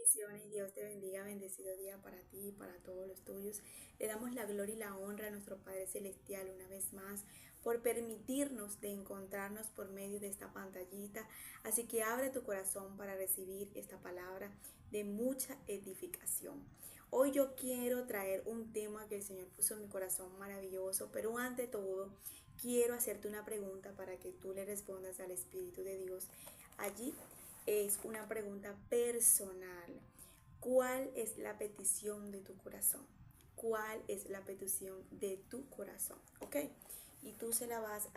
Bendiciones, Dios te bendiga, bendecido día para ti y para todos los tuyos. Le damos la gloria y la honra a nuestro Padre Celestial una vez más por permitirnos de encontrarnos por medio de esta pantallita. Así que abre tu corazón para recibir esta palabra de mucha edificación. Hoy yo quiero traer un tema que el Señor puso en mi corazón maravilloso, pero ante todo quiero hacerte una pregunta para que tú le respondas al Espíritu de Dios allí. Es una pregunta personal. ¿Cuál es la petición de tu corazón? ¿Cuál es la petición de tu corazón? ¿Ok? Y tú se la vas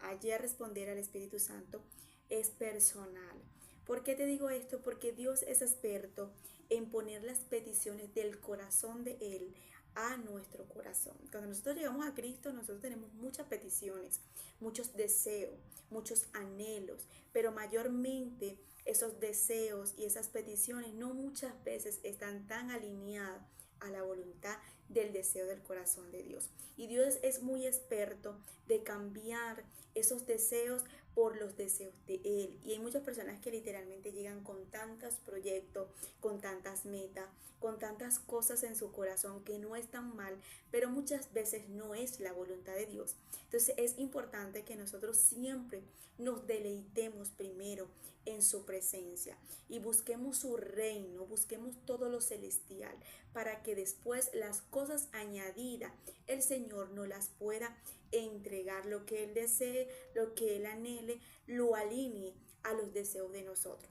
allí a responder al Espíritu Santo. Es personal. ¿Por qué te digo esto? Porque Dios es experto en poner las peticiones del corazón de Él a nuestro corazón. Cuando nosotros llegamos a Cristo, nosotros tenemos muchas peticiones, muchos deseos, muchos anhelos, pero mayormente esos deseos y esas peticiones no muchas veces están tan alineadas a la voluntad del deseo del corazón de Dios. Y Dios es muy experto de cambiar esos deseos por los deseos de Él. Y hay muchas personas que literalmente llegan con tantos proyectos, con tantas metas, con tantas cosas en su corazón que no están mal, pero muchas veces no es la voluntad de Dios. Entonces es importante que nosotros siempre nos deleitemos primero en su presencia y busquemos su reino, busquemos todo lo celestial para que después las cosas añadidas el Señor nos las pueda entregar, lo que Él desee, lo que Él anhele, lo alinee a los deseos de nosotros.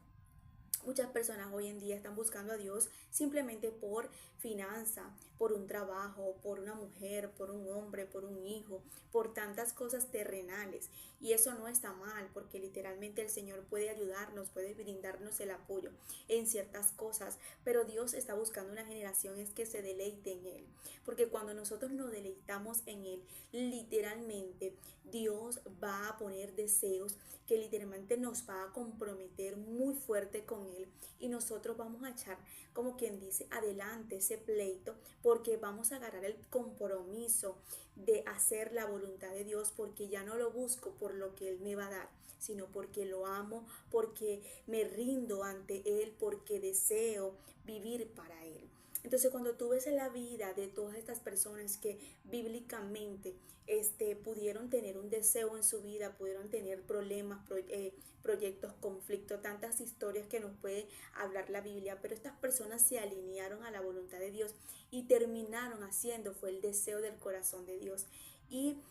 Muchas personas hoy en día están buscando a Dios simplemente por finanza, por un trabajo, por una mujer, por un hombre, por un hijo, por tantas cosas terrenales. Y eso no está mal, porque literalmente el Señor puede ayudarnos, puede brindarnos el apoyo en ciertas cosas. Pero Dios está buscando una generación es que se deleite en Él. Porque cuando nosotros nos deleitamos en Él, literalmente Dios va a poner deseos que literalmente nos va a comprometer muy fuerte con Él y nosotros vamos a echar, como quien dice, adelante ese pleito porque vamos a agarrar el compromiso de hacer la voluntad de Dios, porque ya no lo busco por lo que Él me va a dar, sino porque lo amo, porque me rindo ante Él, porque deseo vivir para Él. Entonces, cuando tú ves en la vida de todas estas personas que bíblicamente pudieron tener un deseo en su vida, pudieron tener problemas, proyectos, conflictos, tantas historias que nos puede hablar la Biblia, pero estas personas se alinearon a la voluntad de Dios y terminaron haciendo, fue el deseo del corazón de Dios. Y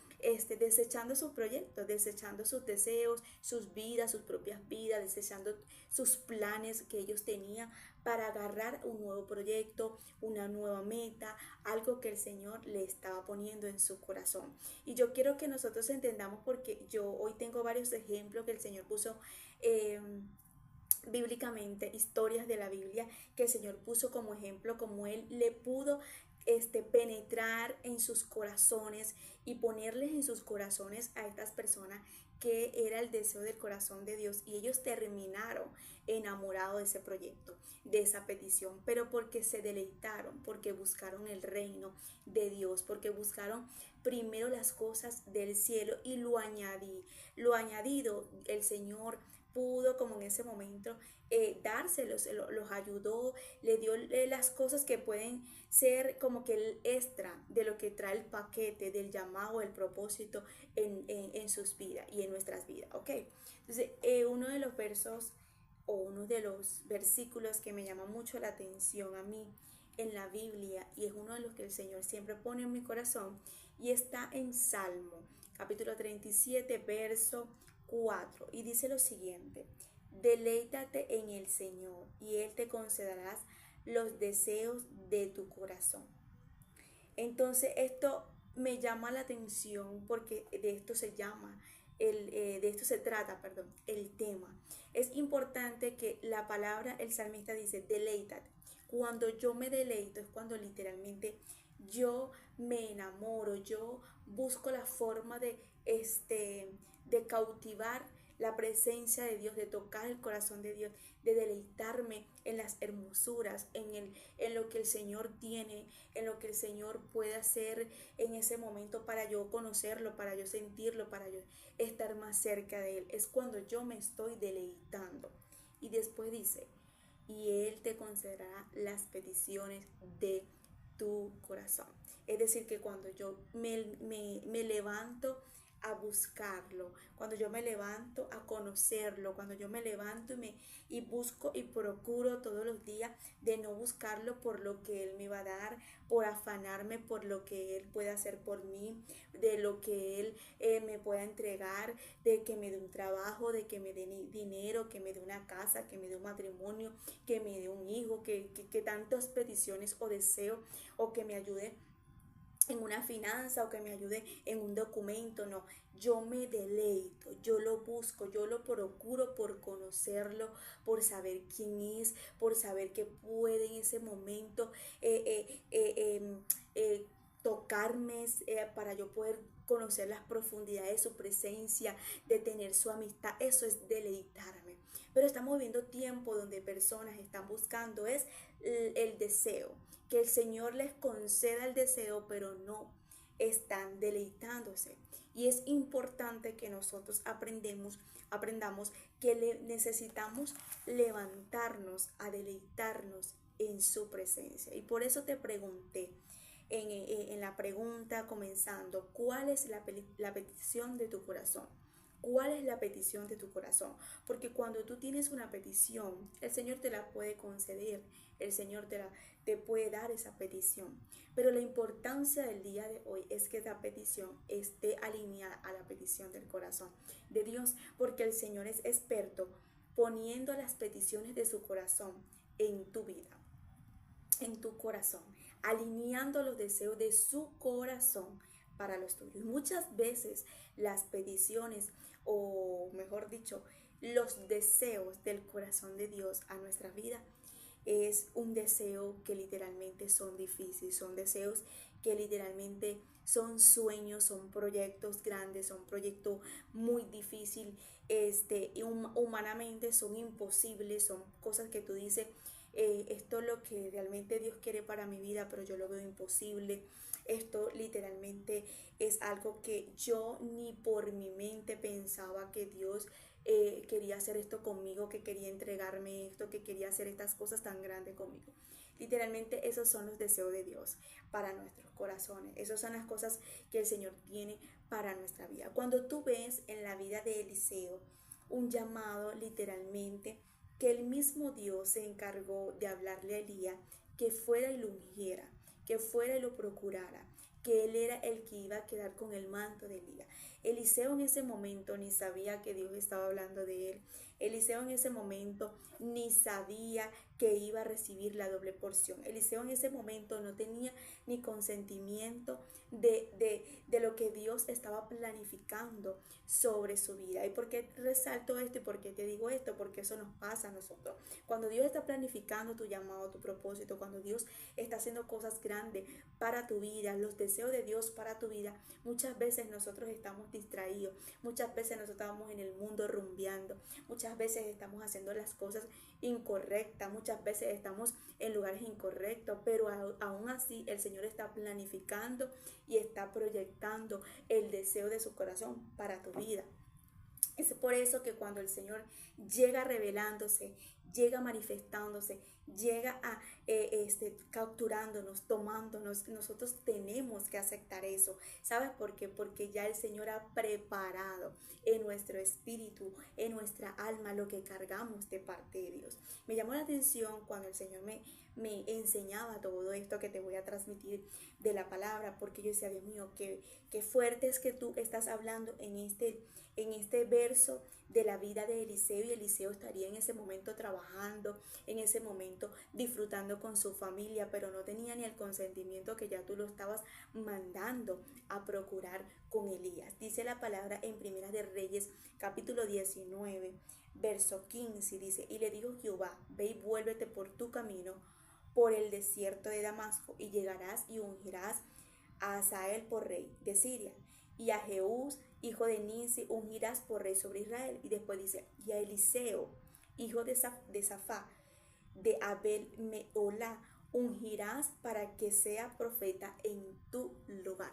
desechando sus proyectos, desechando sus deseos, sus vidas, sus propias vidas, desechando sus planes que ellos tenían para agarrar un nuevo proyecto, una nueva meta, algo que el Señor le estaba poniendo en su corazón. Y yo quiero que nosotros entendamos, porque yo hoy tengo varios ejemplos que el Señor puso bíblicamente, historias de la Biblia que el Señor puso como ejemplo, como Él le pudo penetrar en sus corazones y ponerles en sus corazones a estas personas que era el deseo del corazón de Dios, y ellos terminaron enamorados de ese proyecto, de esa petición, pero porque se deleitaron, porque buscaron el reino de Dios, porque buscaron primero las cosas del cielo y lo añadido el Señor pudo como en ese momento dárselos, los ayudó, le dio las cosas que pueden ser como que el extra de lo que trae el paquete del llamado, el propósito en sus vidas y en nuestras vidas, ¿ok? Entonces, uno de los versos o uno de los versículos que me llama mucho la atención a mí en la Biblia, y es uno de los que el Señor siempre pone en mi corazón, y está en Salmo, capítulo 37, verso 4, y dice lo siguiente: deleítate en el Señor y Él te concederá los deseos de tu corazón. Entonces esto me llama la atención porque de esto se llama, de esto se trata, perdón, el tema. Es importante que la palabra, el salmista dice, deleítate. Cuando yo me deleito es cuando literalmente yo me enamoro, yo busco la forma de cautivar la presencia de Dios, de tocar el corazón de Dios, de deleitarme en las hermosuras, en lo que el Señor tiene, en lo que el Señor puede hacer en ese momento para yo conocerlo, para yo sentirlo, para yo estar más cerca de Él. Es cuando yo me estoy deleitando. Y después dice, y Él te concederá las peticiones de tu corazón. Es decir, que cuando yo me levanto a buscarlo, cuando yo me levanto a conocerlo, cuando yo me levanto y busco y procuro todos los días de no buscarlo por lo que Él me va a dar, por afanarme por lo que Él puede hacer por mí, de lo que Él me pueda entregar, de que me dé un trabajo, de que me dé dinero, que me dé una casa, que me dé un matrimonio, que me dé un hijo, que tantas peticiones o deseos, o que me ayude en una finanza o que me ayude en un documento. No, yo me deleito, yo lo busco, yo lo procuro por conocerlo, por saber quién es, por saber que puede en ese momento eh, eh, eh, em, eh, tocarme, para yo poder conocer las profundidades de su presencia, de tener su amistad. Eso es deleitarme. Pero estamos viviendo tiempo donde personas están buscando es el deseo, que el Señor les conceda el deseo, pero no están deleitándose. Y es importante que nosotros aprendamos que necesitamos levantarnos a deleitarnos en su presencia. Y por eso te pregunté en la pregunta comenzando, ¿cuál es la petición de tu corazón? ¿Cuál es la petición de tu corazón? Porque cuando tú tienes una petición, el Señor te la puede conceder, el Señor te puede dar esa petición. Pero la importancia del día de hoy es que esa petición esté alineada a la petición del corazón de Dios, porque el Señor es experto poniendo las peticiones de su corazón en tu vida, en tu corazón, alineando los deseos de su corazón para los tuyos. Muchas veces las peticiones, o mejor dicho, los deseos del corazón de Dios a nuestra vida es un deseo que literalmente son difíciles, son deseos que literalmente son sueños, son proyectos grandes, son proyectos muy difíciles, humanamente son imposibles, son cosas que tú dices, esto es lo que realmente Dios quiere para mi vida, pero yo lo veo imposible. Esto literalmente es algo que yo ni por mi mente pensaba que Dios quería hacer esto conmigo, que quería entregarme esto, que quería hacer estas cosas tan grandes conmigo. Literalmente esos son los deseos de Dios para nuestros corazones. Esas son las cosas que el Señor tiene para nuestra vida. Cuando tú ves en la vida de Eliseo un llamado literalmente que el mismo Dios se encargó de hablarle a Elías que fuera y lo ungiera, que fuera y lo procurara, que él era el que iba a quedar con el manto de Elías. Eliseo en ese momento ni sabía que Dios estaba hablando de él. Eliseo en ese momento ni sabía que iba a recibir la doble porción. Eliseo en ese momento no tenía ni consentimiento de lo que Dios estaba planificando sobre su vida. ¿Y por qué resalto esto y por qué te digo esto? Porque eso nos pasa a nosotros. Cuando Dios está planificando tu llamado, tu propósito, cuando Dios está haciendo cosas grandes para tu vida, los deseos de Dios para tu vida, muchas veces nosotros estamos distraídos, muchas veces nosotros estamos en el mundo rumbeando, muchas veces estamos haciendo las cosas incorrectas, muchas veces estamos en lugares incorrectos, pero aún así el Señor está planificando y está proyectando el deseo de su corazón para tu vida. Es por eso que cuando el Señor llega revelándose, llega manifestándose, llega a capturándonos, tomándonos, nosotros tenemos que aceptar eso. ¿Sabes por qué? Porque ya el Señor ha preparado en nuestro espíritu, en nuestra alma, lo que cargamos de parte de Dios. Me llamó la atención cuando el Señor me enseñaba todo esto que te voy a transmitir de la palabra, porque yo decía, Dios mío, qué fuerte es que tú estás hablando en este verso de la vida de Eliseo, y Eliseo estaría en ese momento trabajando, en ese momento disfrutando con su familia, pero no tenía ni el consentimiento que ya tú lo estabas mandando a procurar con Elías. Dice la palabra en Primera de Reyes, capítulo 19, verso 15, y dice, y le dijo Jehová, ve y vuélvete por tu camino por el desierto de Damasco, y llegarás y ungirás a Hazael por rey de Siria, y a Jehú, hijo de Ninsi, ungirás por rey sobre Israel. Y después dice, y a Eliseo, hijo de Safá, de Abel Meolá, ungirás para que sea profeta en tu lugar.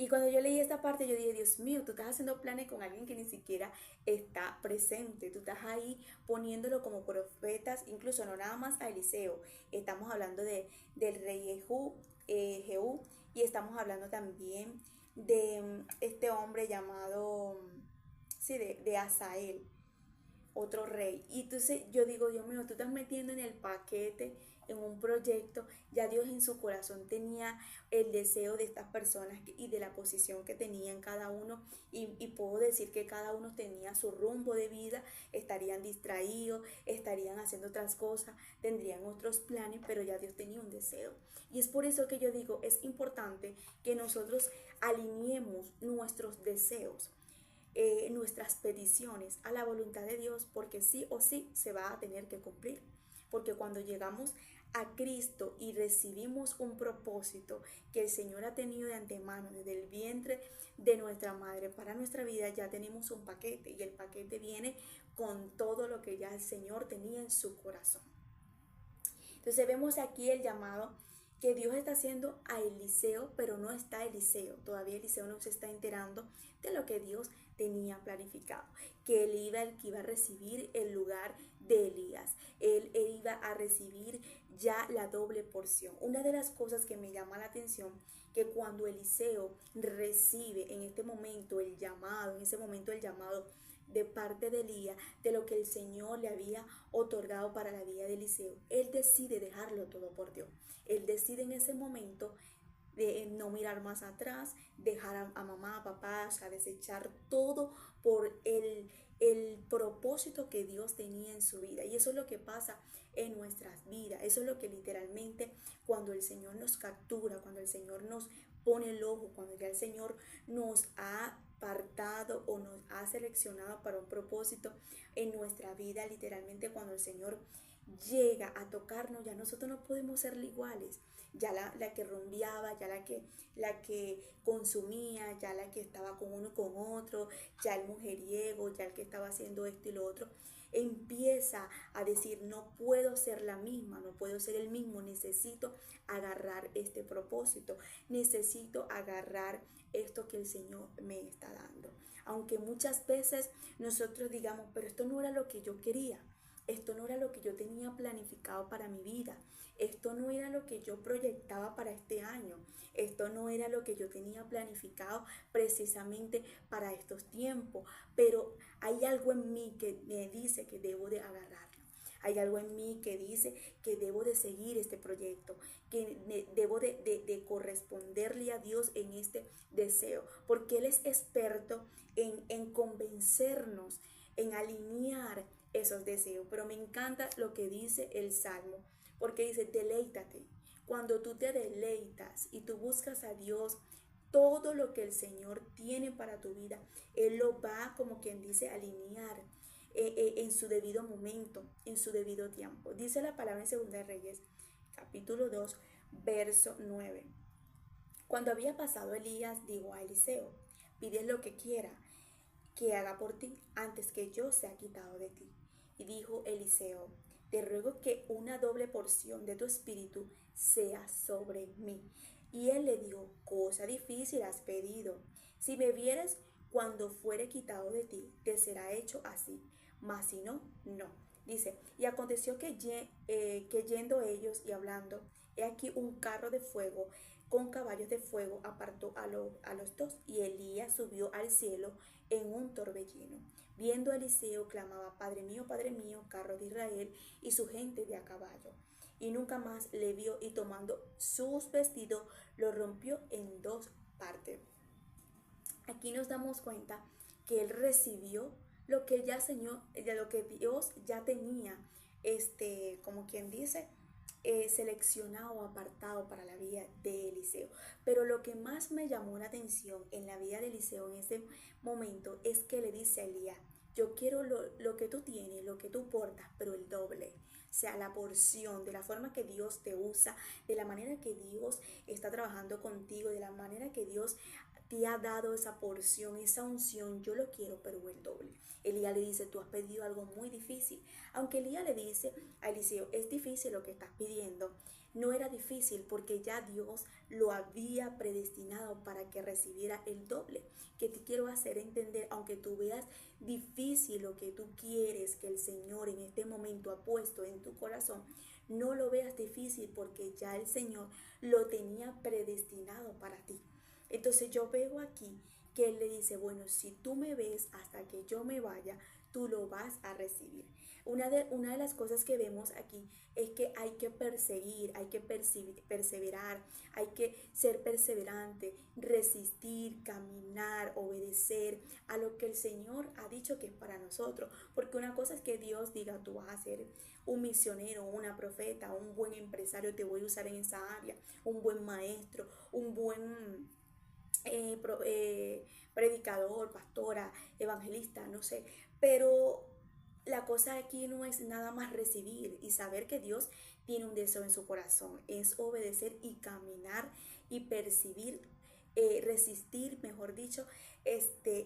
Y cuando yo leí esta parte, yo dije, Dios mío, tú estás haciendo planes con alguien que ni siquiera está presente. Tú estás ahí poniéndolo como profetas, incluso no nada más a Eliseo. Estamos hablando del rey Jehú, y estamos hablando también de este hombre llamado, sí, de Asael, otro rey. Y entonces yo digo, Dios mío, tú estás metiendo en el paquete, en un proyecto, ya Dios en su corazón tenía el deseo de estas personas y de la posición que tenían cada uno, y puedo decir que cada uno tenía su rumbo de vida, estarían distraídos, estarían haciendo otras cosas, tendrían otros planes, pero ya Dios tenía un deseo. Y es por eso que yo digo, es importante que nosotros alineemos nuestros deseos, nuestras peticiones a la voluntad de Dios, porque sí o sí se va a tener que cumplir. Porque cuando llegamos a Cristo y recibimos un propósito que el Señor ha tenido de antemano desde el vientre de nuestra madre para nuestra vida, ya tenemos un paquete, y el paquete viene con todo lo que ya el Señor tenía en su corazón. Entonces vemos aquí el llamado que Dios está haciendo a Eliseo, pero no está Eliseo. Todavía Eliseo no se está enterando de lo que Dios tenía planificado, que él iba, el que iba a recibir el lugar de Elías. Él iba a recibir ya la doble porción. Una de las cosas que me llama la atención, que cuando Eliseo recibe en este momento el llamado, en ese momento el llamado de parte de Elías, de lo que el Señor le había otorgado para la vida de Eliseo, él decide dejarlo todo por Dios. Él decide en ese momento de no mirar más atrás, dejar a mamá, a papá, o sea, desechar todo por el propósito que Dios tenía en su vida. Y eso es lo que pasa en nuestras vidas. Eso es lo que literalmente, cuando el Señor nos captura, cuando el Señor nos pone el ojo, cuando ya el Señor nos ha apartado o nos ha seleccionado para un propósito en nuestra vida, literalmente cuando el Señor llega a tocarnos, ya nosotros no podemos ser iguales. Ya la que rumbeaba, ya la que consumía, ya la que estaba con uno con otro, ya el mujeriego, ya el que estaba haciendo esto y lo otro, empieza a decir, no puedo ser la misma, no puedo ser el mismo, necesito agarrar este propósito, necesito agarrar esto que el Señor me está dando. Aunque muchas veces nosotros digamos, pero esto no era lo que yo quería, esto no era lo que yo tenía planificado para mi vida, esto no era lo que yo proyectaba para este año, esto no era lo que yo tenía planificado precisamente para estos tiempos, pero hay algo en mí que me dice que debo de agarrarlo. Hay algo en mí que dice que debo de seguir este proyecto, que debo de corresponderle a Dios en este deseo, porque Él es experto en convencernos, en alinear esos deseos. Pero me encanta lo que dice el Salmo, porque dice, deleítate. Cuando tú te deleitas y tú buscas a Dios, todo lo que el Señor tiene para tu vida, Él lo va, como quien dice, alinear en su debido momento, en su debido tiempo. Dice la palabra en 2 Reyes, capítulo 2, verso 9. Cuando había pasado Elías, dijo a Eliseo, pide lo que quiera que haga por ti antes que yo sea quitado de ti. Y dijo Eliseo, te ruego que una doble porción de tu espíritu sea sobre mí. Y él le dijo, cosa difícil has pedido. Si me vieres cuando fuere quitado de ti, te será hecho así. Mas si no, no. Dice, y aconteció que yendo ellos y hablando, he aquí un carro de fuego con caballos de fuego apartó a los dos, y Elías subió al cielo en un torbellino. Viendo a Eliseo, clamaba, Padre mío, carro de Israel y su gente de a caballo. Y nunca más le vio, y tomando sus vestidos, lo rompió en dos partes. Aquí nos damos cuenta que él recibió lo que ya Señor, lo que Dios ya tenía, como quien dice, seleccionado o apartado para la vida de Eliseo. Pero lo que más me llamó la atención en la vida de Eliseo en ese momento es que le dice a Elías, yo quiero lo que tú tienes, lo que tú portas, pero el doble. O sea, la porción, de la forma que Dios te usa, de la manera que Dios está trabajando contigo, de la manera que Dios te ha dado esa porción, esa unción, yo lo quiero, pero el doble. Elías le dice, tú has pedido algo muy difícil. Aunque Elías le dice a Eliseo, es difícil lo que estás pidiendo, no era difícil porque ya Dios lo había predestinado para que recibiera el doble. Que te quiero hacer entender, aunque tú veas difícil lo que tú quieres que el Señor en este momento ha puesto en tu corazón, no lo veas difícil porque ya el Señor lo tenía predestinado para ti. Entonces yo veo aquí que Él le dice, bueno, si tú me ves hasta que yo me vaya, tú lo vas a recibir. Una de las cosas que vemos aquí es que hay que perseguir, hay que perseverar, hay que ser perseverante, resistir, caminar, obedecer a lo que el Señor ha dicho que es para nosotros. Porque una cosa es que Dios diga, tú vas a ser un misionero, una profeta, un buen empresario, te voy a usar en esa área, un buen maestro, un buen predicador, pastora, evangelista, no sé, pero la cosa aquí no es nada más recibir y saber que Dios tiene un deseo en su corazón, es obedecer y caminar y percibir, resistir, mejor dicho,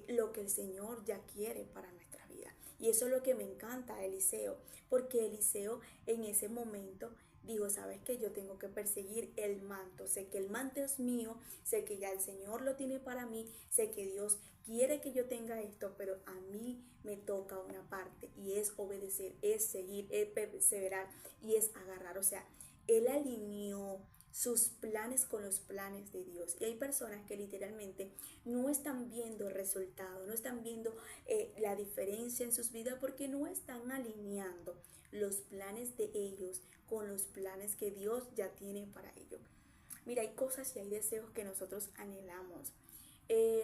lo que el Señor ya quiere para nuestra vida. Y eso es lo que me encanta a Eliseo, porque Eliseo en ese momento dijo, sabes que yo tengo que perseguir el manto, sé que el manto es mío, sé que ya el Señor lo tiene para mí, sé que Dios quiere que yo tenga esto, pero a mí me toca una parte y es obedecer, es seguir, es perseverar y es agarrar. O sea, Él alineó sus planes con los planes de Dios. Y hay personas que literalmente no están viendo el resultado, no están viendo la diferencia en sus vidas porque no están alineando los planes de ellos con los planes que Dios ya tiene para ellos. Mira, hay cosas y hay deseos que nosotros anhelamos.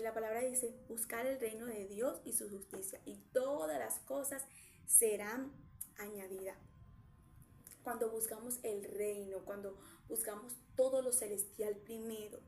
La palabra dice, buscar el reino de Dios y su justicia y todas las cosas serán añadidas. Cuando buscamos el reino, cuando buscamos todo lo celestial primero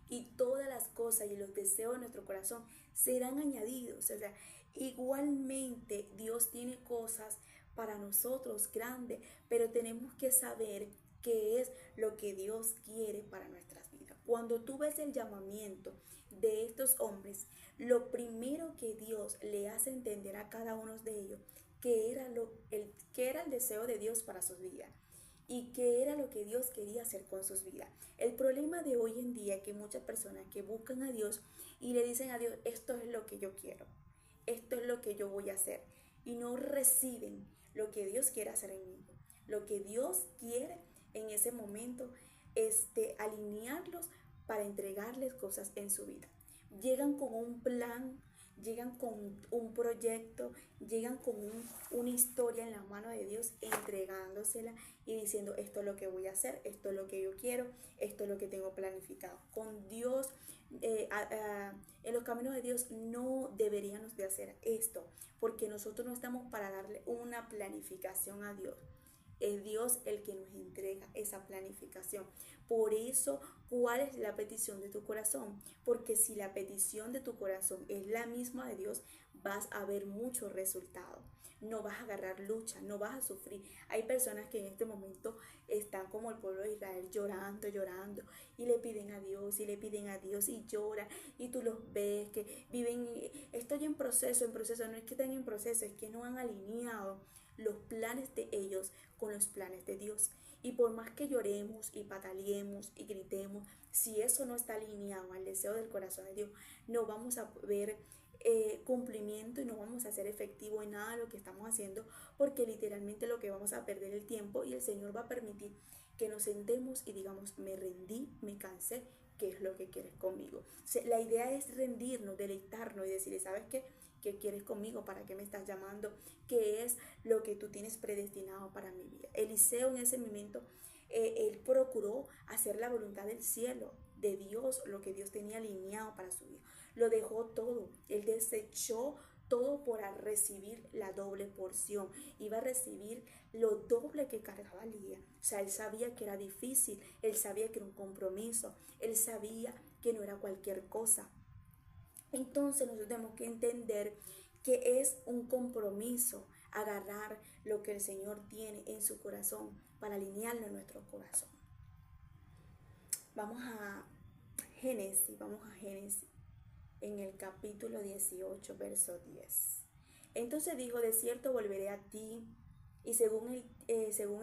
y todas las cosas y los deseos de nuestro corazón serán añadidos. O sea, igualmente Dios tiene cosas para nosotros grandes, pero tenemos que saber qué es lo que Dios quiere para nuestras vidas. Cuando tú ves el llamamiento de estos hombres, lo primero que Dios le hace entender a cada uno de ellos que era el deseo de Dios para sus vidas y qué era lo que Dios quería hacer con sus vidas. El problema de hoy en día es que muchas personas que buscan a Dios y le dicen a Dios, esto es lo que yo quiero, esto es lo que yo voy a hacer, y no reciben lo que Dios quiere hacer en mí, lo que Dios quiere en ese momento, alinearlos para entregarles cosas en su vida. Llegan con un plan, llegan con un proyecto, llegan con una historia en la mano de Dios, entregándosela y diciendo, esto es lo que voy a hacer, esto es lo que yo quiero, esto es lo que tengo planificado. Con Dios, en los caminos de Dios no deberíamos de hacer esto, porque nosotros no estamos para darle una planificación a Dios. Es Dios el que nos entrega esa planificación. Por eso, ¿cuál es la petición de tu corazón? Porque si la petición de tu corazón es la misma de Dios, vas a ver muchos resultados. No vas a agarrar lucha, no vas a sufrir. Hay personas que en este momento están como el pueblo de Israel llorando, llorando, y le piden a Dios, y le piden a Dios, y lloran, y tú los ves que viven, estoy en proceso, no es que estén en proceso, es que no han alineado los planes de ellos con los planes de Dios. Y por más que lloremos y pataleemos y gritemos, si eso no está alineado al deseo del corazón de Dios, no vamos a ver cumplimiento y no vamos a ser efectivo en nada de lo que estamos haciendo, porque literalmente lo que vamos a perder el tiempo, y el Señor va a permitir que nos sentemos y digamos, me rendí, me cansé, ¿qué es lo que quieres conmigo? O sea, la idea es rendirnos, deleitarnos y decirle, ¿sabes qué? ¿Qué quieres conmigo? ¿Para qué me estás llamando? ¿Qué es lo que tú tienes predestinado para mi vida? Eliseo en ese momento, él procuró hacer la voluntad del cielo, de Dios, lo que Dios tenía alineado para su vida. Lo dejó todo, él desechó todo por recibir la doble porción. Iba a recibir lo doble que cargaba Elías. O sea, él sabía que era difícil, él sabía que era un compromiso, él sabía que no era cualquier cosa. Entonces nosotros tenemos que entender que es un compromiso agarrar lo que el Señor tiene en su corazón para alinearlo en nuestro corazón. Vamos a Génesis. en el capítulo 18, verso 10. Entonces dijo, de cierto volveré a ti, y según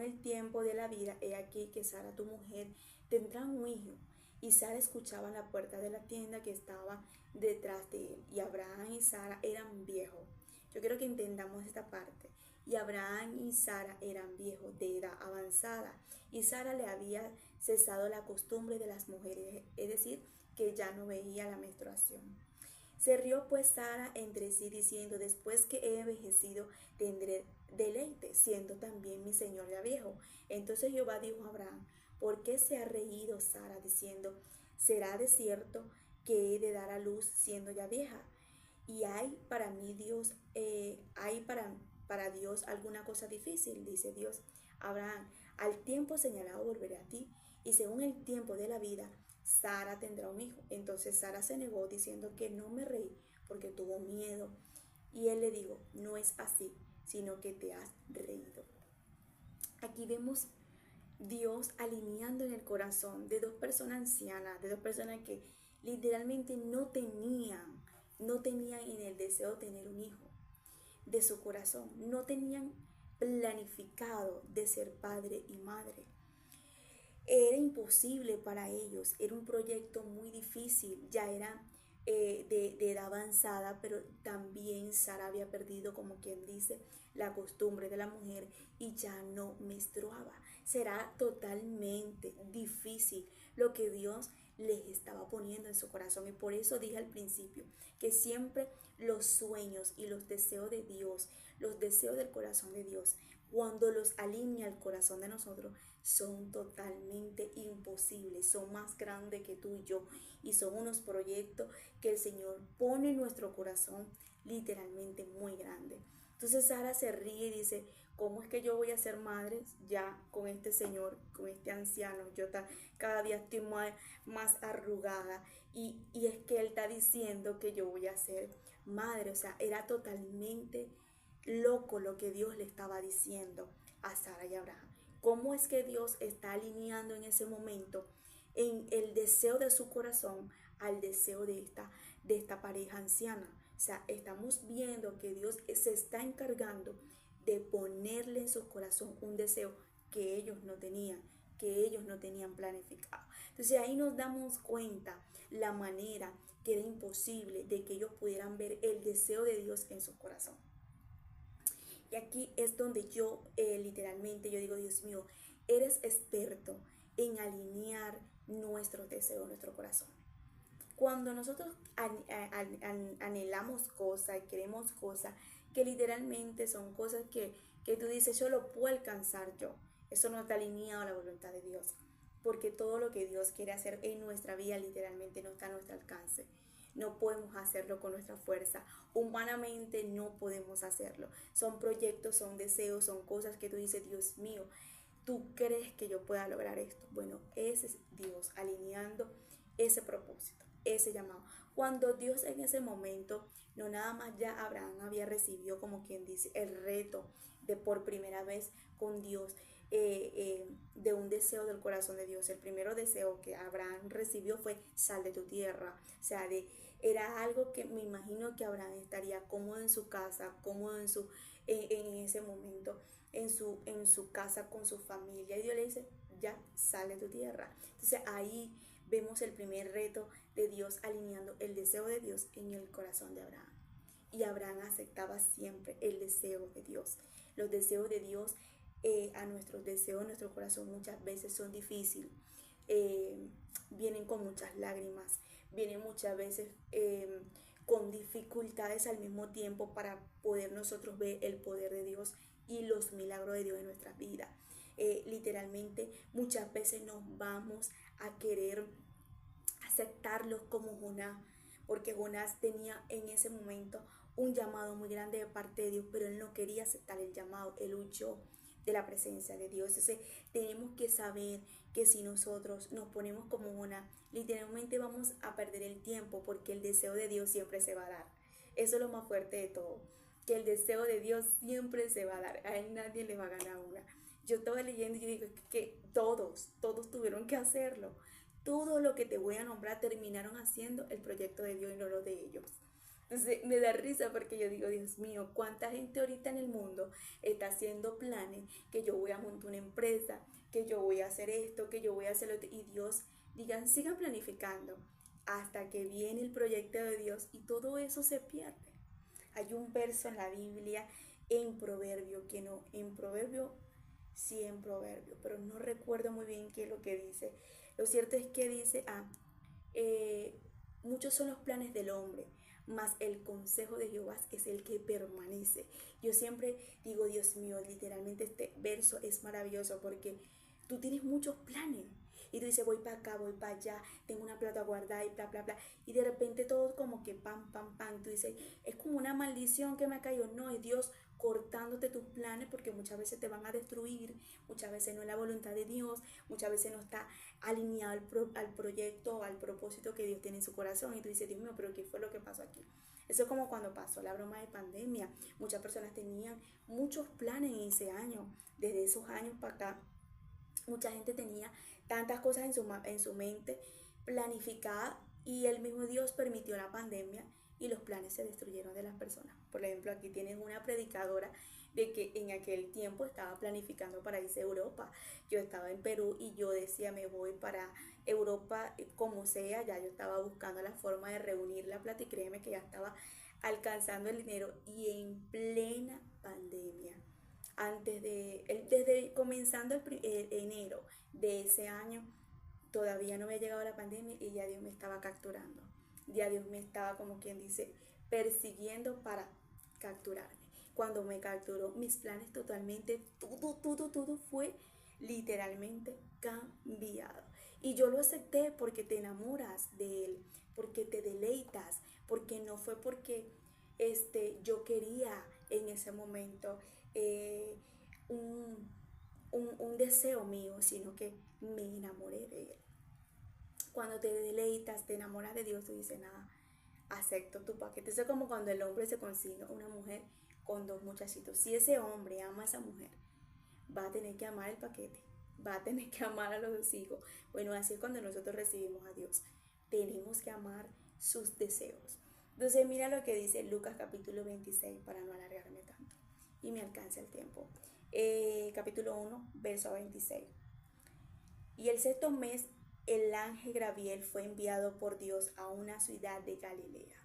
el tiempo de la vida, he aquí que Sara tu mujer tendrá un hijo. Y Sara escuchaba en la puerta de la tienda que estaba detrás de él. Y Abraham y Sara eran viejos. Yo quiero que entendamos esta parte. Y Abraham y Sara eran viejos de edad avanzada. Y Sara le había cesado la costumbre de las mujeres, es decir, que ya no veía la menstruación. Se rió pues Sara entre sí diciendo, después que he envejecido tendré deleite, siendo también mi señor ya viejo. Entonces Jehová dijo a Abraham, ¿por qué se ha reído Sara diciendo, será de cierto que he de dar a luz siendo ya vieja? Y hay para mí Dios, para Dios alguna cosa difícil, dice Dios. Abraham, al tiempo señalado volveré a ti, y según el tiempo de la vida, Sara tendrá un hijo. Entonces Sara se negó diciendo que no me reí porque tuvo miedo. Y él le dijo, no es así, sino que te has reído. Aquí vemos Dios alineando en el corazón de dos personas ancianas, de dos personas que literalmente no tenían en el deseo de tener un hijo de su corazón, no tenían planificado de ser padre y madre. Era imposible para ellos, era un proyecto muy difícil, ya era de edad avanzada, pero también Sara había perdido, como quien dice, la costumbre de la mujer y ya no menstruaba. Será totalmente difícil lo que Dios les estaba poniendo en su corazón, y por eso dije al principio que siempre los sueños y los deseos de Dios, los deseos del corazón de Dios, cuando los alinea al corazón de nosotros, son totalmente imposibles, son más grandes que tú y yo, y son unos proyectos que el Señor pone en nuestro corazón literalmente muy grande. Entonces Sara se ríe y dice, ¿cómo es que yo voy a ser madre ya con este señor, con este anciano? Cada día estoy más arrugada, y es que él está diciendo que yo voy a ser madre. O sea, era totalmente loco lo que Dios le estaba diciendo a Sara y a Abraham. ¿Cómo es que Dios está alineando en ese momento en el deseo de su corazón al deseo de esta pareja anciana? O sea, estamos viendo que Dios se está encargando de ponerle en su corazón un deseo que ellos no tenían planificado. Entonces ahí nos damos cuenta la manera que era imposible de que ellos pudieran ver el deseo de Dios en su corazón. Y aquí es donde yo literalmente yo digo, Dios mío, eres experto en alinear nuestros deseos, nuestro corazón. Cuando nosotros anhelamos cosas y queremos cosas que literalmente son cosas que tú dices, yo lo puedo alcanzar yo, eso no está alineado a la voluntad de Dios, porque todo lo que Dios quiere hacer en nuestra vida literalmente no está a nuestro alcance. No podemos hacerlo con nuestra fuerza. Humanamente no podemos hacerlo. Son proyectos, son deseos, son cosas que tú dices, Dios mío, ¿tú crees que yo pueda lograr esto? Bueno, ese es Dios alineando ese propósito, ese llamado. Cuando Dios en ese momento, no nada más ya Abraham había recibido, como quien dice, el reto de por primera vez con Dios, de un deseo del corazón de Dios. El primero deseo que Abraham recibió fue sal de tu tierra. O sea, era algo que me imagino que Abraham estaría cómodo en su casa, cómodo en ese momento, en su casa con su familia. Y Dios le dice, ya, sal de tu tierra. Entonces ahí vemos el primer reto de Dios alineando el deseo de Dios en el corazón de Abraham. Y Abraham aceptaba siempre el deseo de Dios. Los deseos de Dios a nuestros deseos, nuestro corazón muchas veces son difíciles. Vienen con muchas lágrimas, vienen muchas veces con dificultades al mismo tiempo para poder nosotros ver el poder de Dios y los milagros de Dios en nuestras vidas. Literalmente muchas veces nos vamos a querer aceptarlos como Jonás, porque Jonás tenía en ese momento un llamado muy grande de parte de Dios, pero él no quería aceptar el llamado, él huyó de la presencia de Dios. Entonces tenemos que saber que si nosotros nos ponemos como Jonás, literalmente vamos a perder el tiempo, porque el deseo de Dios siempre se va a dar. Eso es lo más fuerte de todo, que el deseo de Dios siempre se va a dar, a él nadie le va a ganar una. Yo estaba leyendo y digo que todos tuvieron que hacerlo. todo lo que te voy a nombrar terminaron haciendo el proyecto de Dios y no lo de ellos. Entonces me da risa porque yo digo, Dios mío, cuánta gente ahorita en el mundo está haciendo planes, que yo voy a montar una empresa, que yo voy a hacer esto, que yo voy a hacer lo otro, y Dios, digan, sigan planificando hasta que viene el proyecto de Dios y todo eso se pierde. Hay un verso en la Biblia, en Proverbio, que no, en Proverbio, sí en Proverbio, pero no recuerdo muy bien qué es lo que dice. Lo cierto es que dice, eh, muchos son los planes del hombre, mas el consejo de Jehová es el que permanece. Yo siempre digo, Dios mío, literalmente este verso es maravilloso porque tú tienes muchos planes. Y tú dices, voy para acá, voy para allá, tengo una plata guardada y bla, bla, bla. Y de repente todo como que pam, pam, pam. Tú dices, es como una maldición que me ha caído. No, es Dios cortándote tus planes porque muchas veces te van a destruir, muchas veces no es la voluntad de Dios, muchas veces no está alineado al proyecto, al propósito que Dios tiene en su corazón. Y tú dices, Dios mío, pero ¿qué fue lo que pasó aquí? Eso es como cuando pasó la broma de pandemia. Muchas personas tenían muchos planes en ese año. Desde esos años para acá, mucha gente tenía tantas cosas en su mente planificada y el mismo Dios permitió la pandemia y los planes se destruyeron de las personas. Por ejemplo, aquí tienen una predicadora de que en aquel tiempo estaba planificando para irse a Europa. Yo estaba en Perú y yo decía, me voy para Europa como sea. Ya yo estaba buscando la forma de reunir la plata y créeme que ya estaba alcanzando el dinero y en plena pandemia desde comenzando enero de ese año, todavía no había llegado la pandemia y ya Dios me estaba capturando. Ya Dios me estaba, como quien dice, persiguiendo para capturarme. Cuando me capturó, mis planes totalmente, todo fue literalmente cambiado. Y yo lo acepté porque te enamoras de él, porque te deleitas, porque no fue porque yo quería en ese momento eh, un, un deseo mío, sino que me enamoré de él. Cuando te deleitas, te enamoras de Dios, tú dices, nada, acepto tu paquete. Eso es como cuando el hombre se consigue una mujer con dos muchachitos. Si ese hombre ama a esa mujer, va a tener que amar el paquete, va a tener que amar a los dos hijos. Bueno, así es cuando nosotros recibimos a Dios. Tenemos que amar sus deseos. Entonces mira lo que dice Lucas capítulo 26 para no alargarme tanto y me alcance el tiempo. Capítulo 1, verso 26. Y el sexto mes, el ángel Gabriel fue enviado por Dios a una ciudad de Galilea,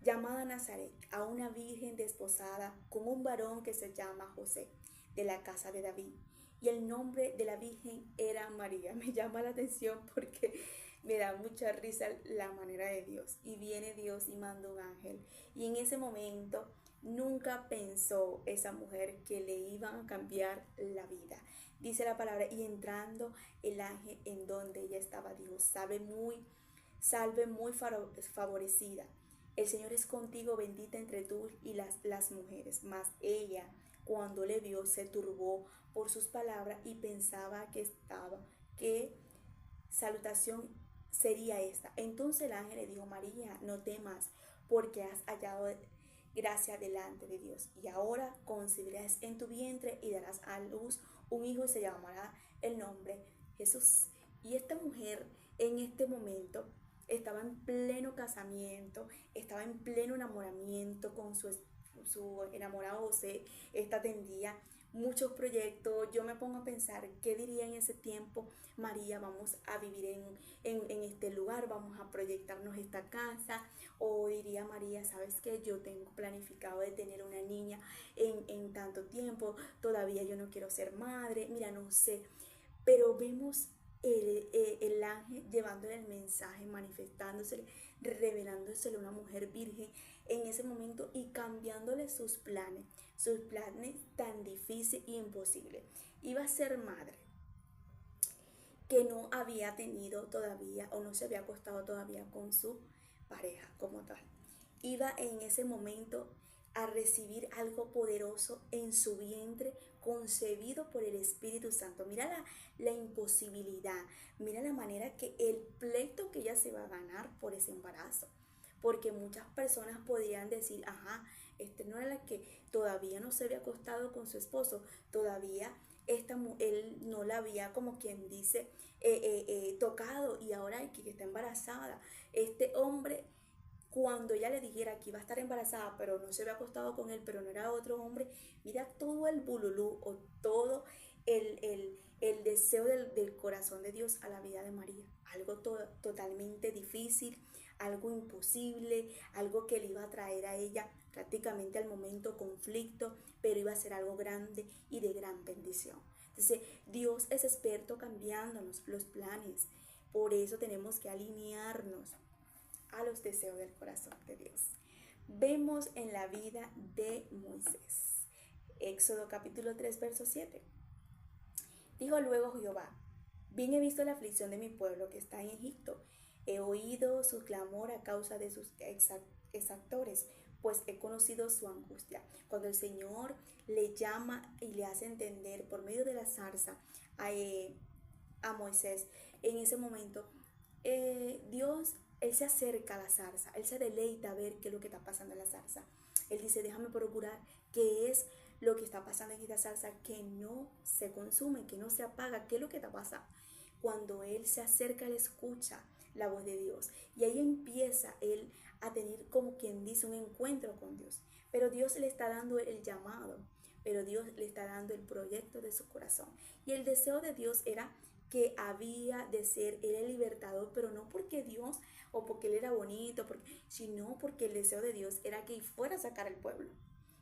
llamada Nazaret, a una virgen desposada con un varón que se llama José, de la casa de David. Y el nombre de la virgen era María. Me llama la atención porque me da mucha risa la manera de Dios. Y viene Dios y manda un ángel. Y en ese momento nunca pensó esa mujer que le iban a cambiar la vida. Dice la palabra, y entrando el ángel en donde ella estaba, dijo, salve muy favorecida. El Señor es contigo, bendita entre tú y las mujeres. Mas ella, cuando le vio, se turbó por sus palabras y pensaba qué salutación sería esta. Entonces el ángel le dijo, María, no temas, porque has hallado gracia delante de Dios. Y ahora concebirás en tu vientre y darás a luz un hijo y se llamará el nombre Jesús. Y esta mujer en este momento estaba en pleno casamiento, estaba en pleno enamoramiento con su enamorado José. Esta tendía muchos proyectos. Yo me pongo a pensar qué diría en ese tiempo María, vamos a vivir en este lugar, vamos a proyectarnos esta casa. O diría María, ¿sabes qué? Yo tengo planificado de tener una niña en tanto tiempo, todavía yo no quiero ser madre, mira, no sé. Pero vemos el ángel llevándole el mensaje, manifestándose, revelándosele a una mujer virgen en ese momento y cambiándole sus planes tan difíciles y imposibles. Iba a ser madre, que no había tenido todavía o no se había acostado todavía con su pareja como tal. Iba en ese momento a recibir algo poderoso en su vientre, concebido por el Espíritu Santo. Mira la imposibilidad, mira la manera que el pleito que ella se va a ganar por ese embarazo. Porque muchas personas podrían decir, ajá, Esther no era la que todavía no se había acostado con su esposo, todavía él no la había, como quien dice, tocado, y ahora que está embarazada. Este hombre, cuando ella le dijera que iba a estar embarazada, pero no se había acostado con él, pero no era otro hombre, mira todo el bululú o todo el deseo del corazón de Dios a la vida de María. Algo totalmente difícil, algo imposible, algo que le iba a traer a ella prácticamente al momento conflicto, pero iba a ser algo grande y de gran bendición. Entonces, Dios es experto cambiándonos los planes. Por eso tenemos que alinearnos a los deseos del corazón de Dios. Vemos en la vida de Moisés. Éxodo capítulo 3, verso 7. Dijo luego Jehová: bien he visto la aflicción de mi pueblo que está en Egipto. He oído su clamor a causa de sus exactores, pues he conocido su angustia. Cuando el Señor le llama y le hace entender por medio de la zarza a Moisés, en ese momento, Dios, él se acerca a la zarza, él se deleita a ver qué es lo que está pasando en la zarza. Él dice: déjame procurar qué es lo que está pasando en esta zarza, que no se consume, que no se apaga, qué es lo que está pasando. Cuando él se acerca, él escucha la voz de Dios, y ahí empieza él a tener, como quien dice, un encuentro con Dios. Pero Dios le está dando el llamado, pero Dios le está dando el proyecto de su corazón. Y el deseo de Dios era que había de ser él el libertador, pero no porque Dios o porque él era bonito, sino porque el deseo de Dios era que fuera a sacar al pueblo.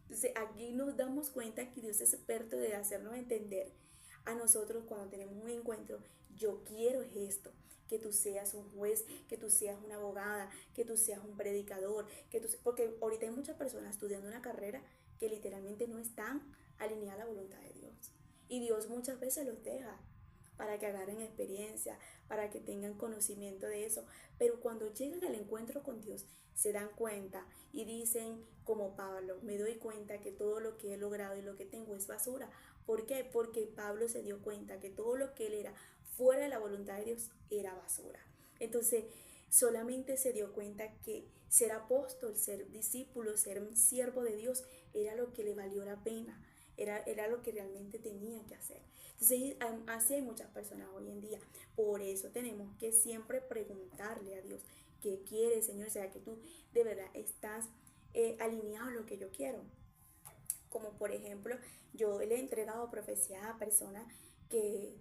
Entonces aquí nos damos cuenta que Dios es experto de hacernos entender a nosotros cuando tenemos un encuentro: yo quiero esto, que tú seas un juez, que tú seas una abogada, que tú seas un predicador, porque ahorita hay muchas personas estudiando una carrera que literalmente no están alineadas a la voluntad de Dios. Y Dios muchas veces los deja para que agarren experiencia, para que tengan conocimiento de eso. Pero cuando llegan al encuentro con Dios, se dan cuenta y dicen, como Pablo: me doy cuenta que todo lo que he logrado y lo que tengo es basura. ¿Por qué? Porque Pablo se dio cuenta que todo lo que él era fuera de la voluntad de Dios era basura. Entonces, solamente se dio cuenta que ser apóstol, ser discípulo, ser un siervo de Dios era lo que le valió la pena. Era lo que realmente tenía que hacer. Entonces, así hay muchas personas hoy en día. Por eso tenemos que siempre preguntarle a Dios: ¿qué quieres, Señor? O sea, que tú de verdad estás alineado a lo que yo quiero. Como por ejemplo, yo le he entregado profecía a personas que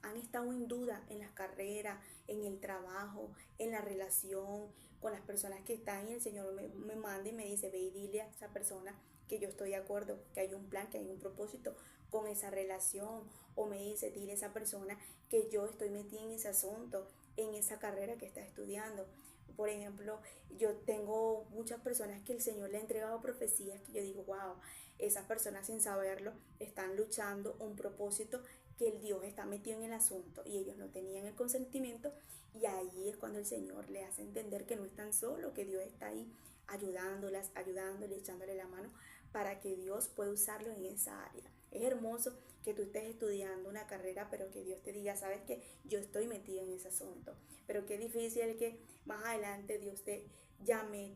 han estado en duda en las carreras, en el trabajo, en la relación con las personas que están, y el Señor me manda y me dice: ve y dile a esa persona que yo estoy de acuerdo, que hay un plan, que hay un propósito con esa relación. O me dice: dile a esa persona que yo estoy metida en ese asunto, en esa carrera que está estudiando. Por ejemplo, yo tengo muchas personas que el Señor le ha entregado profecías que yo digo: wow, esas personas sin saberlo están luchando un propósito que el Dios está metido en el asunto, y ellos no tenían el consentimiento. Y ahí es cuando el Señor le hace entender que no están solos, que Dios está ahí ayudándolas, ayudándole, echándole la mano para que Dios pueda usarlo en esa área. Es hermoso que tú estés estudiando una carrera, pero que Dios te diga: sabes que yo estoy metido en ese asunto. Pero qué difícil que más adelante Dios te llame,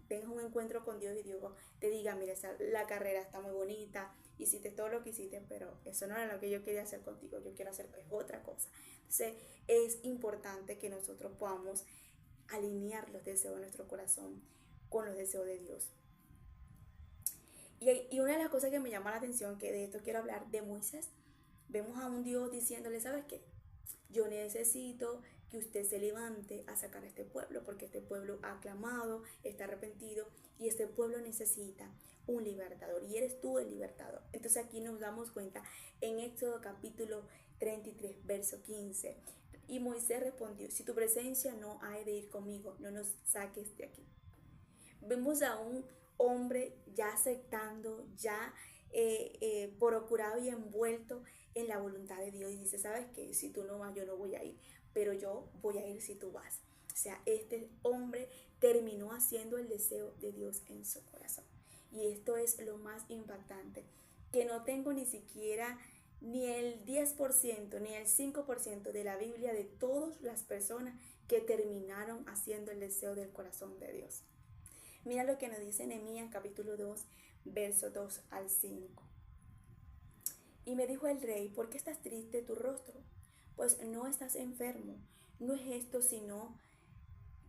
tengas un encuentro con Dios y Dios te diga: mira, la carrera está muy bonita, hiciste todo lo que hiciste, pero eso no era lo que yo quería hacer contigo, yo quiero hacer pues otra cosa. Entonces es importante que nosotros podamos alinear los deseos de nuestro corazón con los deseos de Dios. Y una de las cosas que me llama la atención, que de esto quiero hablar, de Moisés, vemos a un Dios diciéndole: ¿sabes qué? Yo necesito que usted se levante a sacar a este pueblo, porque este pueblo ha clamado, está arrepentido, y este pueblo necesita un libertador, y eres tú el libertador. Entonces aquí nos damos cuenta en Éxodo capítulo 33, verso 15. Y Moisés respondió: si tu presencia no ha de ir conmigo, no nos saques de aquí. Vemos a un hombre ya aceptando, ya procurado y envuelto en la voluntad de Dios, y dice: ¿sabes qué? Si tú no vas, yo no voy a ir, pero yo voy a ir si tú vas. O sea, este hombre terminó haciendo el deseo de Dios en su corazón. Y esto es lo más impactante, que no tengo ni siquiera ni el 10% ni el 5% de la Biblia de todas las personas que terminaron haciendo el deseo del corazón de Dios. Mira lo que nos dice Nehemías capítulo 2, verso 2 al 5. Y me dijo el rey, ¿por qué estás triste tu rostro? Pues no estás enfermo, no es esto sino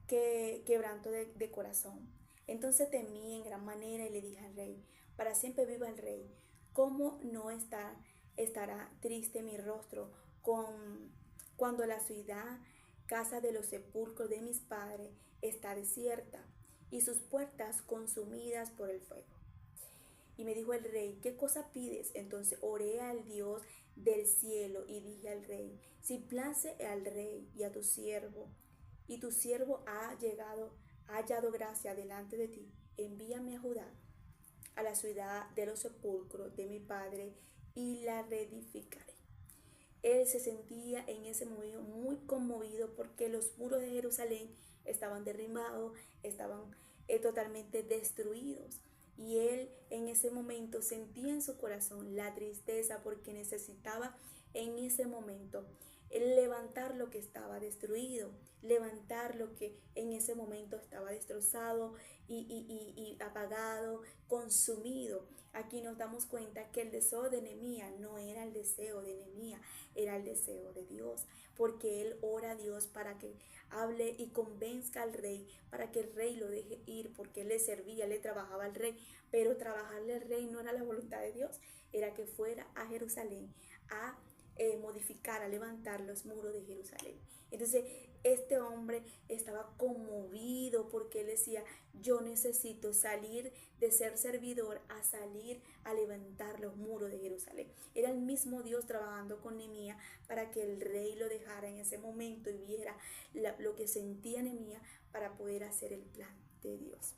que quebranto de corazón. Entonces temí en gran manera y le dije al rey, para siempre viva el rey, ¿cómo no estará triste mi rostro cuando la ciudad, casa de los sepulcros de mis padres, está desierta y sus puertas consumidas por el fuego? Y me dijo el rey, ¿qué cosa pides? Entonces oré al Dios del cielo y dije al rey, si place al rey y a tu siervo, y tu siervo ha hallado gracia delante de ti, envíame a Judá, a la ciudad de los sepulcros de mi padre, y la reedificaré. Él se sentía en ese momento muy conmovido porque los muros de Jerusalén estaban derribados, estaban totalmente destruidos. Y él en ese momento sentía en su corazón la tristeza porque necesitaba en ese momento el levantar lo que estaba destruido, levantar lo que en ese momento estaba destrozado y apagado, consumido. Aquí nos damos cuenta que el deseo de Nehemías no era el deseo de Nehemías, era el deseo de Dios, porque él ora a Dios para que hable y convenzca al rey, para que el rey lo deje ir, porque él le servía, le trabajaba al rey, pero trabajarle al rey no era la voluntad de Dios, era que fuera a Jerusalén a modificar, a levantar los muros de Jerusalén. Entonces este hombre estaba conmovido porque él decía, yo necesito salir de ser servidor a salir a levantar los muros de Jerusalén. Era el mismo Dios trabajando con Nehemías para que el rey lo dejara en ese momento y viera lo que sentía Nehemías para poder hacer el plan de Dios.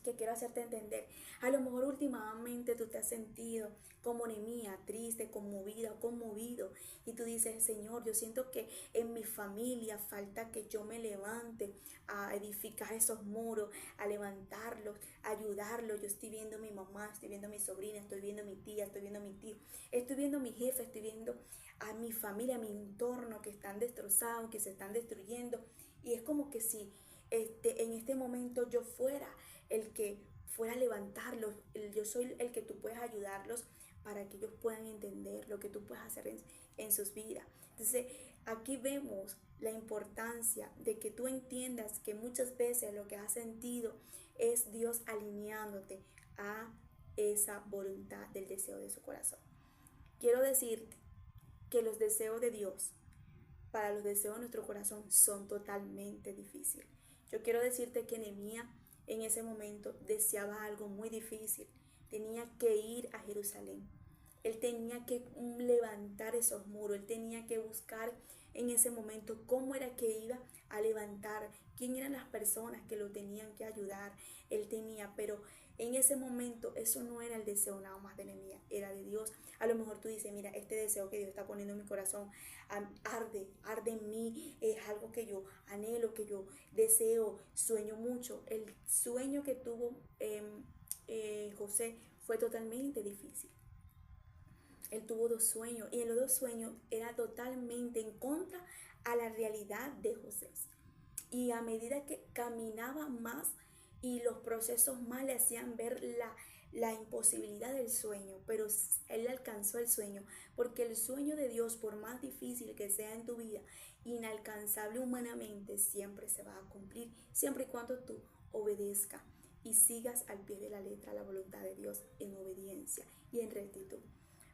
Que quiero hacerte entender. A lo mejor últimamente tú te has sentido como Nehemías, triste, conmovida o conmovido. Y tú dices, Señor, yo siento que en mi familia falta que yo me levante a edificar esos muros, a levantarlos, a ayudarlos. Yo estoy viendo a mi mamá, estoy viendo a mi sobrina, estoy viendo a mi tía, estoy viendo a mi tío, estoy viendo a mi jefe, estoy viendo a mi familia, a mi entorno que están destrozados, que se están destruyendo. Y es como que si en este momento yo fuera el que fuera a levantarlos, yo soy el que tú puedes ayudarlos para que ellos puedan entender lo que tú puedes hacer en sus vidas. Entonces, aquí vemos la importancia de que tú entiendas que muchas veces lo que has sentido es Dios alineándote a esa voluntad del deseo de su corazón. Quiero decirte que los deseos de Dios para los deseos de nuestro corazón son totalmente difíciles. Yo quiero decirte que Nehemías en ese momento deseaba algo muy difícil. Tenía que ir a Jerusalén. Él tenía que levantar esos muros. Él tenía que buscar en ese momento cómo era que iba a levantar, quién eran las personas que lo tenían que ayudar. Él tenía, pero en ese momento eso no era el deseo nada más de Nehemías, era de Dios. A lo mejor tú dices, mira, este deseo que Dios está poniendo en mi corazón arde en mí, es algo que yo anhelo, que yo deseo, sueño mucho. El sueño que tuvo José fue totalmente difícil. Él tuvo dos sueños y en los dos sueños era totalmente en contra a la realidad de José. Y a medida que caminaba más y los procesos más le hacían ver la imposibilidad del sueño, pero él alcanzó el sueño, porque el sueño de Dios, por más difícil que sea en tu vida, inalcanzable humanamente, siempre se va a cumplir, siempre y cuando tú obedezcas y sigas al pie de la letra la voluntad de Dios en obediencia y en rectitud.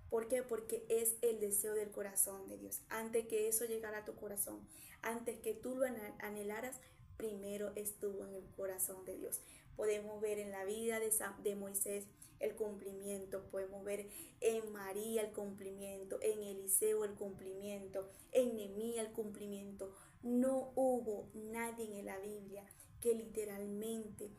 ¿Por qué? Porque es el deseo del corazón de Dios. Antes que eso llegara a tu corazón, antes que tú lo anhelaras, primero estuvo en el corazón de Dios. Podemos ver en la vida de Moisés el cumplimiento, podemos ver en María el cumplimiento, en Eliseo el cumplimiento, en Nehemías el cumplimiento. No hubo nadie en la Biblia que literalmente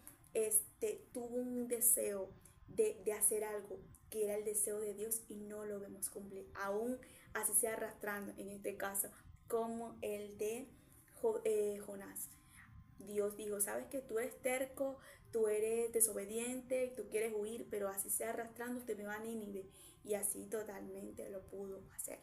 tuvo un deseo de hacer algo que era el deseo de Dios y no lo vemos cumplir, aún así sea arrastrando, en este caso, como el de Jonás. Dios dijo, sabes que tú eres terco, tú eres desobediente, tú quieres huir, pero así sea arrastrando, usted me va a Nínive. Y así totalmente lo pudo hacer.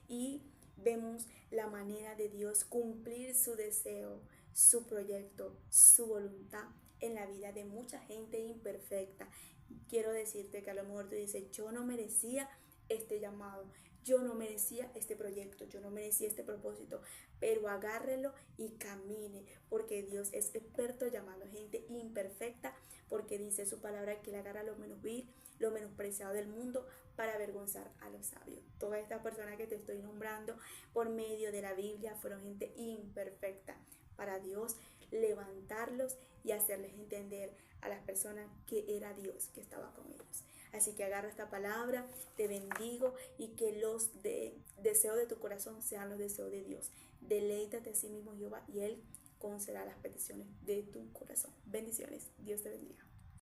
Y vemos la manera de Dios cumplir su deseo, su proyecto, su voluntad en la vida de mucha gente imperfecta. Quiero decirte que a lo mejor tú dices, yo no merecía este llamado, yo no merecía este proyecto, yo no merecía este propósito, pero agárrelo y camine, porque Dios es experto llamando gente imperfecta, porque dice su palabra que le agarra lo menos vil, lo menospreciado del mundo para avergonzar a los sabios. Todas estas personas que te estoy nombrando por medio de la Biblia fueron gente imperfecta para Dios levantarlos y hacerles entender a las personas que era Dios que estaba con ellos. Así que agarra esta palabra, te bendigo y que los deseos de tu corazón sean los deseos de Dios. Deleítate a sí mismo, Jehová, y Él concederá las peticiones de tu corazón. Bendiciones. Dios te bendiga.